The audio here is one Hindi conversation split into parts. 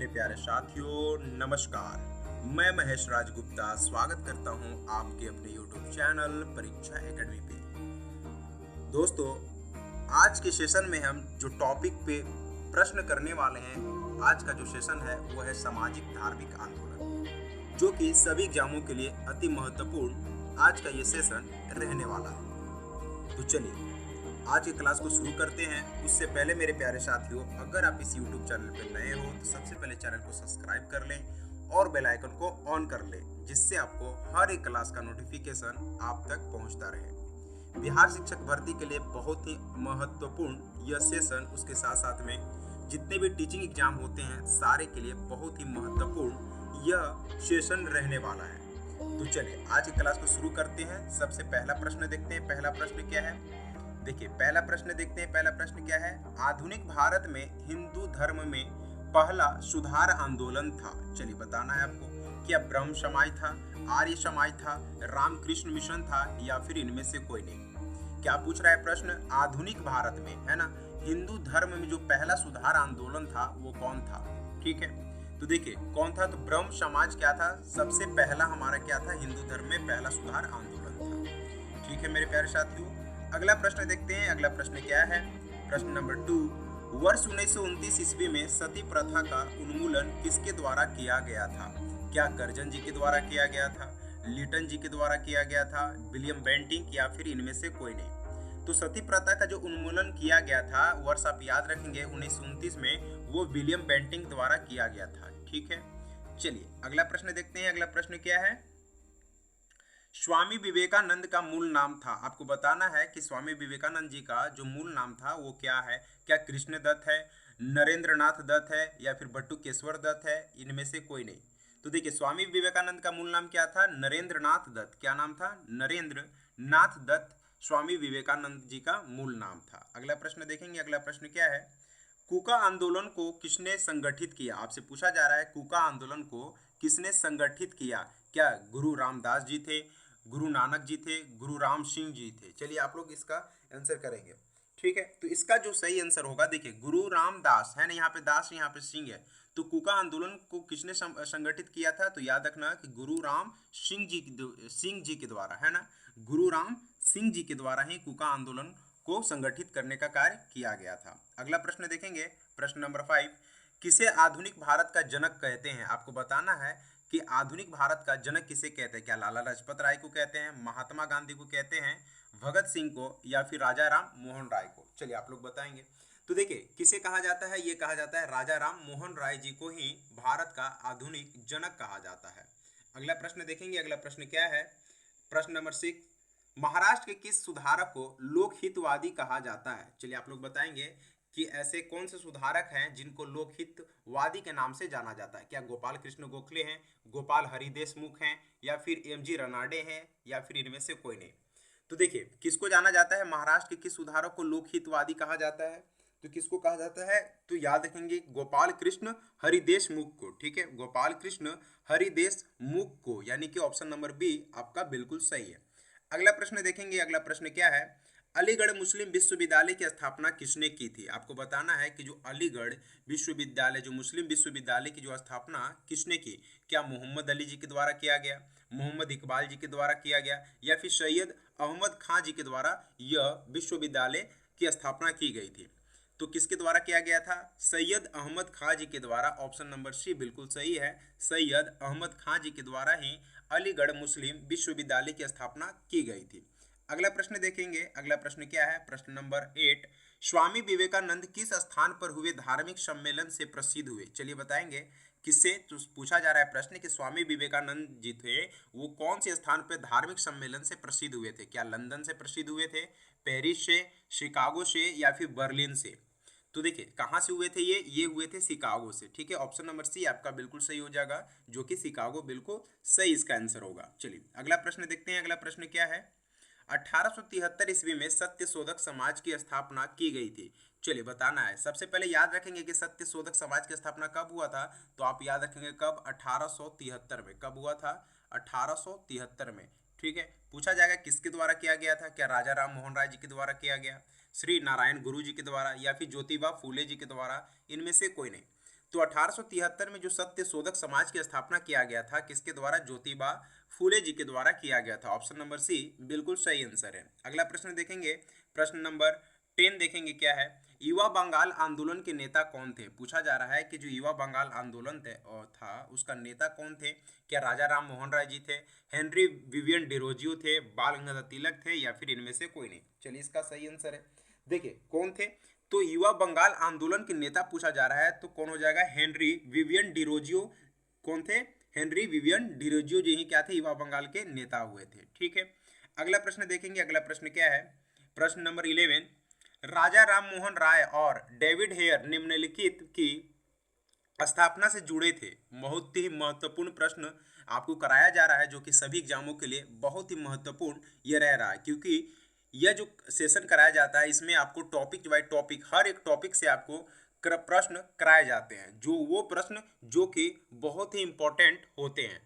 मेरे प्यारे साथियों, नमस्कार। मैं महेश राज गुप्ता स्वागत करता हूं आपके अपने YouTube चैनल परीक्षा एकेडमी पे। दोस्तों, आज के सेशन में हम जो टॉपिक पे प्रश्न करने वाले हैं, आज का जो सेशन है वो है सामाजिक धार्मिक आंदोलन, जो कि सभी एग्जामों के लिए अति महत्वपूर्ण आज का ये सेशन रहने वाला है। तो चलिए आज की क्लास को शुरू करते हैं। उससे पहले मेरे प्यारे साथियों, अगर आप इस YouTube चैनल पर नए हो तो सबसे पहले चैनल को सब्सक्राइब कर लें और बेल आइकन को ऑन कर लें, जिससे आपको हर एक क्लास का नोटिफिकेशन आप तक पहुंचता रहे। बिहार शिक्षक भर्ती के लिए बहुत ही महत्वपूर्ण यह सेशन, उसके साथ साथ में जितने भी टीचिंग एग्जाम होते हैं सारे के लिए बहुत ही महत्वपूर्ण यह सेशन रहने वाला है। तो चलिए आज की क्लास को शुरू करते हैं। सबसे पहला प्रश्न देखते हैं। पहला प्रश्न क्या है, देखिए पहला प्रश्न देखते हैं। पहला प्रश्न क्या है, आधुनिक भारत में हिंदू धर्म में पहला सुधार आंदोलन था। चलिए बताना है आपको, क्या ब्रह्म समाज था, आर्य समाज था, रामकृष्ण मिशन था, या फिर इनमें से कोई नहीं। क्या पूछ रहा है प्रश्न, आधुनिक भारत में, है ना, हिंदू धर्म में जो पहला सुधार आंदोलन था वो कौन था। ठीक है, तो देखिए कौन था, तो ब्रह्म समाज क्या था, सबसे पहला हमारा क्या था, हिंदू धर्म में पहला सुधार आंदोलन था। ठीक है मेरे प्यारे साथियों, अगला प्रश्न देखते हैं। अगला प्रश्न क्या है, प्रश्न नंबर 2, वर्ष 1929 ईस्वी में सती प्रथा का उन्मूलन किसके द्वारा किया गया था। क्या कर्जन जी के द्वारा किया गया था, लिटन जी के द्वारा किया गया था, विलियम बेंटिंक, या फिर इनमें से कोई नहीं। तो सती प्रथा का जो उन्मूलन किया गया था, वर्ष आप याद रखेंगे 1929 में, वो विलियम बेंटिंक द्वारा किया गया था। ठीक है, चलिए अगला प्रश्न देखते हैं। अगला प्रश्न क्या है, स्वामी विवेकानंद का मूल नाम था। आपको बताना है कि स्वामी विवेकानंद जी का जो मूल नाम था वो क्या है। क्या कृष्ण दत्त है, नरेंद्रनाथ दत्त है, या फिर बटुकेश्वर दत्त है, इनमें से कोई नहीं। तो देखिए स्वामी विवेकानंद का मूल नाम क्या था, नरेंद्रनाथ दत्त। क्या नाम था, नरेंद्रनाथ दत्त स्वामी विवेकानंद जी का मूल नाम था। अगला प्रश्न देखेंगे। अगला प्रश्न क्या है, कूका आंदोलन को किसने संगठित किया। आपसे पूछा जा रहा है कूका आंदोलन को किसने संगठित किया। क्या गुरु रामदास जी थे, गुरु नानक जी थे, गुरु राम सिंह जी थे। चलिए आप लोग इसका आंसर करेंगे। ठीक है, तो इसका जो सही आंसर होगा, देखिए गुरु रामदास है ना, यहाँ पे दास यहाँ पे सिंह है, तो कूका आंदोलन को किसने संगठित किया था, तो याद रखना कि गुरु राम सिंह जी के द्वारा, है ना, गुरु राम सिंह जी के द्वारा ही कूका आंदोलन को संगठित करने का कार्य किया गया था। अगला प्रश्न देखेंगे, प्रश्न नंबर 5, किसे आधुनिक भारत का जनक कहते हैं। आपको बताना है कि आधुनिक भारत का जनक किसे कहते हैं। क्या लाला लाजपत राय को कहते हैं, महात्मा गांधी को कहते हैं, भगत सिंह को, या फिर राजा राम मोहन राय को। चलिए आप लोग बताएंगे। तो देखिए किसे कहा जाता है, ये कहा जाता है राजा राम मोहन राय जी को ही भारत का आधुनिक जनक कहा जाता है। अगला प्रश्न देखेंगे। अगला प्रश्न क्या है, प्रश्न नंबर 6, महाराष्ट्र के किस सुधारक को लोकहितवादी कहा जाता है। चलिए आप लोग बताएंगे कि ऐसे कौन से सुधारक हैं जिनको लोकहितवादी के नाम से जाना जाता है। क्या गोपाल कृष्ण गोखले हैं, गोपाल हरि देशमुख हैं, या फिर एमजी रनाडे हैं, या फिर इनमें से कोई नहीं। तो देखिए किसको जाना जाता है, महाराष्ट्र के किस सुधारक को लोकहितवादी कहा जाता है, तो किसको कहा जाता है, तो याद रखेंगे गोपाल कृष्ण हरिदेश मुख को। ठीक है, गोपाल कृष्ण हरिदेश मुख को, यानी कि ऑप्शन नंबर बी आपका बिल्कुल सही है। अगला प्रश्न देखेंगे। अगला प्रश्न क्या है, अलीगढ़ मुस्लिम विश्वविद्यालय की स्थापना किसने की थी। आपको बताना है कि जो अलीगढ़ विश्वविद्यालय, जो मुस्लिम विश्वविद्यालय की जो स्थापना किसने की। क्या मोहम्मद अली जी के द्वारा किया गया, मोहम्मद इकबाल जी के द्वारा किया गया, या फिर सैयद अहमद खां जी के द्वारा यह विश्वविद्यालय की स्थापना की गई थी। तो किसके द्वारा किया गया था, सैयद अहमद खां जी के द्वारा। ऑप्शन नंबर सी बिल्कुल सही है, सैयद अहमद खां जी के द्वारा ही अलीगढ़ मुस्लिम विश्वविद्यालय की स्थापना की गई थी। अगला प्रश्न देखेंगे। अगला प्रश्न क्या है, प्रश्न नंबर 8, स्वामी विवेकानंद किस स्थान पर हुए धार्मिक सम्मेलन से प्रसिद्ध हुए। चलिए बताएंगे किससे, तो पूछा जा रहा है प्रश्न कि स्वामी विवेकानंद जी थे वो कौन से स्थान पर धार्मिक सम्मेलन से प्रसिद्ध हुए थे। क्या लंदन से प्रसिद्ध हुए थे, पेरिस से, शिकागो से, या फिर बर्लिन से। तो देखिए कहाँ से हुए थे, ये हुए थे शिकागो से। ठीक है, ऑप्शन नंबर सी आपका बिल्कुल सही हो जाएगा, जो कि शिकागो बिल्कुल सही इसका आंसर होगा। चलिए अगला प्रश्न देखते हैं। अगला प्रश्न क्या है, 1873 ईस्वी में सत्य शोधक समाज की स्थापना की गई थी। चलिए बताना है, सबसे पहले याद रखेंगे कि सत्य शोधक समाज की स्थापना कब हुआ था, तो आप याद रखेंगे कब, 1873 में। कब हुआ था, 1873 में। ठीक है, पूछा जाएगा किसके द्वारा किया गया था। क्या राजा राम मोहन राय जी के द्वारा किया गया, श्री नारायण गुरु जी के द्वारा, या फिर ज्योतिबा फूले जी के द्वारा, इनमें से कोई नहीं। तो 1873 में जो सत्य शोधक समाज की स्थापना किया गया था किसके द्वारा? ज्योतिबा फूले जी के द्वारा किया गया था। ऑप्शन नंबर सी बिल्कुल सही आंसर है। अगला प्रश्न देखेंगे, प्रश्न नंबर 10 देखेंगे क्या है। युवा बंगाल आंदोलन के नेता कौन थे? पूछा जा रहा है कि जो युवा बंगाल आंदोलन था उसका नेता कौन थे? क्या राजा राम मोहन राय जी थे, हेनरी विवियन डिरोजियो थे, बाल गंगाधर तिलक थे, या फिर इनमें से कोई नहीं? चलिए इसका सही आंसर है, देखिए कौन थे। तो युवा बंगाल आंदोलन के नेता पूछा जा रहा है तो कौन हो जाएगा? Henry Vivian Derozio. कौन थे? हेनरी विवियन डिरोजियो जी ही क्या थे? युवा बंगाल के नेता हुए थे। ठीक है, अगला प्रश्न देखेंगे। अगला प्रश्न क्या है? प्रश्न नंबर 11, राजा राम मोहन राय और डेविड हेयर निम्नलिखित की स्थापना से जुड़े थे। बहुत ही महत्वपूर्ण प्रश्न आपको कराया जा रहा है जो कि सभी एग्जामों के लिए बहुत ही महत्वपूर्ण ये रह रहा है, क्योंकि यह जो सेशन कराया जाता है इसमें आपको टॉपिक बाय टॉपिक, हर एक टॉपिक से आपको प्रश्न कराए जाते हैं, जो वो प्रश्न जो कि बहुत ही इंपॉर्टेंट होते हैं।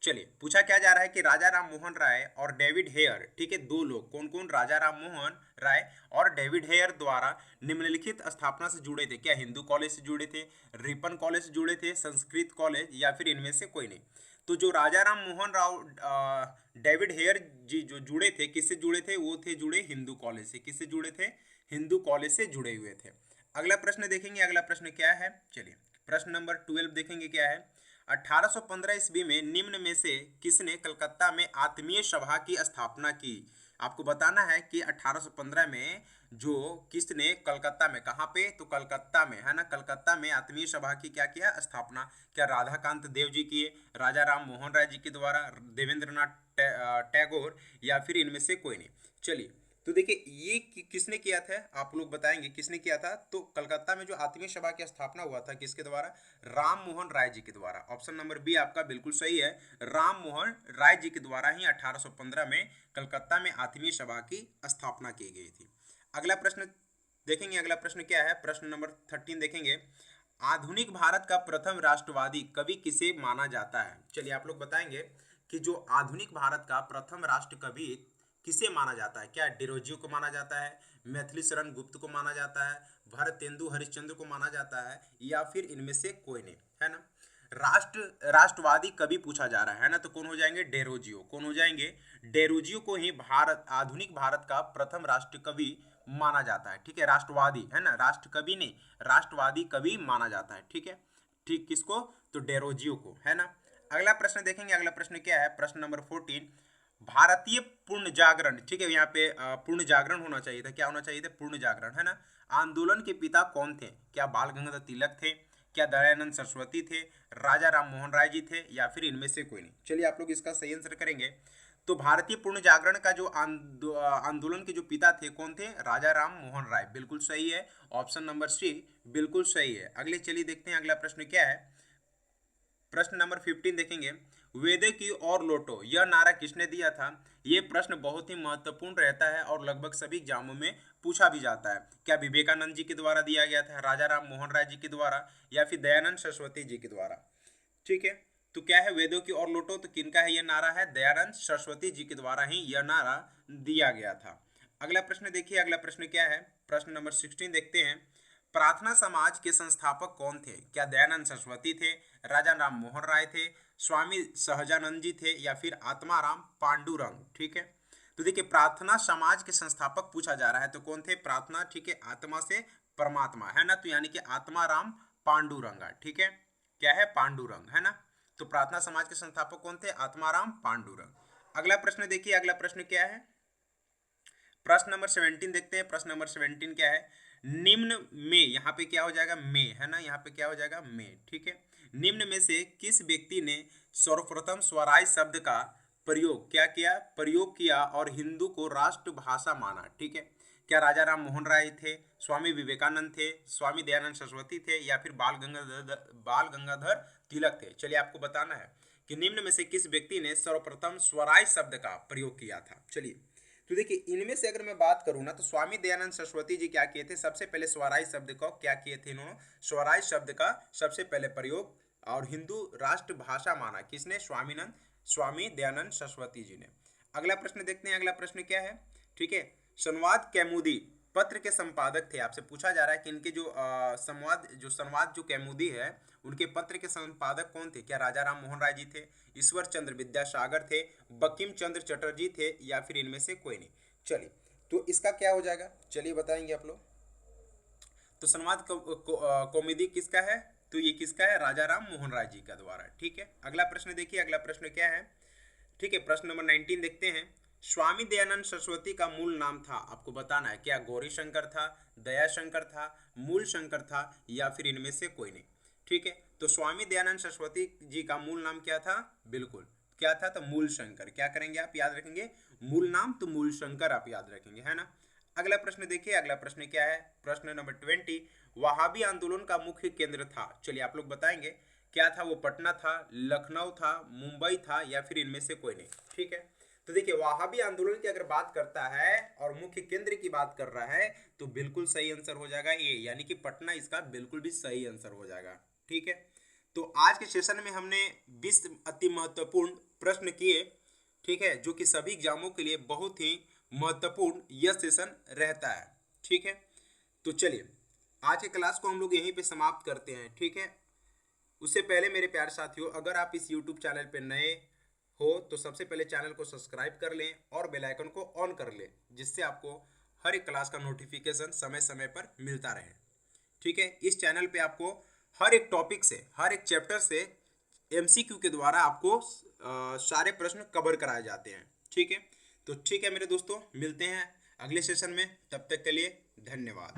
चलिए पूछा क्या जा रहा है कि राजा राम मोहन राय और डेविड हेयर, ठीक है, दो लोग कौन कौन? राजा राम मोहन राय और डेविड हेयर द्वारा निम्नलिखित स्थापना से जुड़े थे। क्या हिंदू कॉलेज से जुड़े थे, रिपन कॉलेज से जुड़े थे, संस्कृत कॉलेज, या फिर इनमें से कोई नहीं? तो जो राजा राम मोहन राव डेविड हेयर जी जो जुड़े थे, किससे जुड़े थे? वो थे जुड़े हिंदू कॉलेज से। किससे जुड़े थे? हिंदू कॉलेज से जुड़े हुए थे। अगला प्रश्न देखेंगे। अगला प्रश्न क्या है? चलिए प्रश्न नंबर 12 देखेंगे क्या है। 1815 ईस्वी में निम्न में से किसने कलकत्ता में आत्मीय सभा की स्थापना की? आपको बताना है कि 1815 में जो किसने कलकत्ता में, कहाँ पे? तो कलकत्ता में, है ना, कलकत्ता में आत्मीय सभा की क्या किया? स्थापना। क्या राधाकांत देव जी किए, राजा राम मोहन राय जी के द्वारा, देवेंद्रनाथ टैगोर, या फिर इनमें से कोई नहीं? चलिए तो देखिए ये किसने किया था, आप लोग बताएंगे किसने किया था। तो कलकत्ता में जो आत्मीय सभा की स्थापना हुआ था किसके द्वारा? राम मोहन राय जी के द्वारा। ऑप्शन नंबर बी आपका बिल्कुल सही है, राम मोहन राय जी के द्वारा ही 1815 में कलकत्ता में आत्मीय सभा की स्थापना की गई थी। अगला प्रश्न देखेंगे। अगला प्रश्न क्या है? प्रश्न नंबर 13 देखेंगे। आधुनिक भारत का प्रथम राष्ट्रवादी कवि किसे माना जाता है? चलिए आप लोग बताएंगे कि जो आधुनिक भारत का प्रथम राष्ट्र कवि किसे माना जाता है? क्या डिरोजियो को माना जाता है, मैथिली शरण गुप्त को माना जाता है, भरतेंदु हरिश्चंद्र को माना जाता है, या फिर इनमें से कोई नहीं? है ना, राष्ट्रवादी कवि पूछा जा रहा है ना, तो कौन हो जाएंगे? डेरोजियो। कौन हो जाएंगे? डेरोजियो को ही भारत, आधुनिक भारत का प्रथम राष्ट्र कवि माना जाता है। ठीक है, राष्ट्रवादी, है ना, राष्ट्र कवि नहीं, राष्ट्रवादी कवि माना जाता है। ठीक है, ठीक, किसको? तो डेरोजियो को, है ना। अगला प्रश्न देखेंगे। अगला प्रश्न क्या है? प्रश्न नंबर 14, भारतीय पूर्ण जागरण, ठीक है, यहाँ पे पूर्ण जागरण होना चाहिए था। क्या होना चाहिए था? पूर्ण जागरण, है ना। आंदोलन के पिता कौन थे? क्या बाल गंगाधर तिलक थे, क्या दयानंद सरस्वती थे, राजा राम मोहन राय जी थे, या फिर इनमें से कोई नहीं? चलिए आप लोग इसका सही आंसर करेंगे। तो भारतीय पूर्ण जागरण का जो आंदोलन के जो पिता थे कौन थे? राजा राम मोहन राय, बिल्कुल सही है। ऑप्शन नंबर सी बिल्कुल सही है। अगले चलिए देखते हैं अगला प्रश्न क्या है। प्रश्न नंबर 15 देखेंगे। वेदे की ओर लौटो यह नारा किसने दिया था? ये प्रश्न बहुत ही महत्वपूर्ण रहता है और लगभग सभी एग्जामों में पूछा भी जाता है। क्या विवेकानंद जी के द्वारा दिया गया था, राजा राम मोहन राय जी के द्वारा, या फिर दयानंद सरस्वती जी के द्वारा? ठीक है, तो क्या है? वेदों की ओर लौटो, तो किनका है यह नारा? है दयानंद सरस्वती जी के द्वारा ही यह नारा दिया गया था। अगला प्रश्न देखिए। अगला प्रश्न क्या है? प्रश्न नंबर 16 देखते हैं। प्रार्थना समाज के संस्थापक कौन थे? क्या दयानंद सरस्वती थे, राजा राम मोहन राय थे, स्वामी सहजानंद जी थे, या फिर आत्माराम पांडुरंग? ठीक है, तो देखिए प्रार्थना समाज के संस्थापक पूछा जा रहा है तो कौन थे? प्रार्थना, ठीक है, आत्मा से परमात्मा, है ना, तो यानी कि आत्माराम पांडुरंगा। ठीक है, क्या है? पांडुरंग, है ना। तो प्रार्थना समाज के संस्थापक कौन थे? आत्माराम पांडुरंग। अगला प्रश्न देखिए। अगला प्रश्न क्या है? प्रश्न नंबर 17 देखते हैं। प्रश्न नंबर 17 क्या है? निम्न में, यहाँ पे क्या हो जाएगा? में, है ना, यहाँ पे क्या हो जाएगा? में। ठीक है, निम्न में से किस व्यक्ति ने सर्वप्रथम स्वराज शब्द का प्रयोग क्या किया? प्रयोग किया और हिंदू को राष्ट्रभाषा माना? ठीक है, क्या राजा राम मोहन राय थे, स्वामी विवेकानंद थे, स्वामी दयानंद सरस्वती थे, या फिर बाल गंगाधर तिलक थे? चलिए आपको बताना है कि निम्न में से किस व्यक्ति ने सर्वप्रथम स्वराज शब्द का प्रयोग किया था। चलिए तो देखिए इनमें से अगर मैं बात करूं ना, तो स्वामी दयानंद सरस्वती जी क्या किए थे? सबसे पहले स्वराज शब्द को क्या किए थे इन्होंने? स्वराज शब्द का सबसे पहले प्रयोग और हिंदू राष्ट्रभाषा माना। किसने? स्वामी दयानंद सरस्वती जी ने। अगला प्रश्न देखते हैं। अगला प्रश्न क्या है? ठीक है, संवाद कौमुदी पत्र के संपादक थे। आपसे पूछा जा रहा है कि इनके जो संवाद जो कौमुदी है उनके पत्र के संपादक कौन थे? क्या राजा राम मोहन राय जी थे, ईश्वर चंद्र विद्यासागर थे, बंकिम चंद्र चटर्जी थे, या फिर इनमें से कोई नहीं? चलिए, तो इसका क्या हो जाएगा, चलिए बताएंगे आप लोग। तो संवाद कौमुदी किसका है? तो ये किसका है? राजा राम मोहन राय जी का द्वारा। ठीक है, अगला प्रश्न देखिए, अगला प्रश्न क्या है? ठीक है, प्रश्न नंबर 19 देखते हैं। स्वामी दयानंद सरस्वती का मूल नाम था, आपको बताना है। क्या गौरी शंकर था, दया शंकर था, मूल शंकर था, या फिर इनमें से कोई नहीं? ठीक है, तो स्वामी दयानंद सरस्वती जी का मूल नाम क्या था? बिल्कुल क्या था? तो मूल शंकर। क्या करेंगे आप? याद रखेंगे मूल नाम, तो मूल शंकर आप याद रखेंगे, है ना। अगला प्रश्न देखिए, अगला प्रश्न क्या है? प्रश्न नंबर 20, वहाबी आंदोलन का मुख्य केंद्र था। चलिए आप लोग बताएंगे क्या था वो? पटना था, लखनऊ था, मुंबई था, या फिर इनमें से कोई नहीं? ठीक है, तो देखिए वहाबी आंदोलन की अगर बात करता है और मुख्य केंद्र की बात कर रहा है तो बिल्कुल सही आंसर हो जाएगा ए, यानी कि पटना इसका बिल्कुल भी सही आंसर हो जाएगा। ठीक है, तो आज के सेशन में हमने 20 अति महत्वपूर्ण प्रश्न किए। ठीक है, जो कि सभी एग्जामों के लिए बहुत ही महत्वपूर्ण यह सेशन रहता है। ठीक है, तो चलिए आज के क्लास को हम लोग यहीं पे समाप्त करते हैं। ठीक है, उससे पहले मेरे प्यारे साथियों, अगर आप इस YouTube चैनल पे नए हो तो सबसे पहले चैनल को सब्सक्राइब कर लें और बेल आइकन को ऑन कर लें, जिससे आपको हर एक क्लास का नोटिफिकेशन समय समय पर मिलता रहे। ठीक है, इस चैनल पे आपको हर एक टॉपिक से, हर एक चैप्टर से MCQ के द्वारा आपको सारे प्रश्न कवर कराए जाते हैं। ठीक है, तो ठीक है मेरे दोस्तों, मिलते हैं अगले सेशन में। तब तक के लिए धन्यवाद।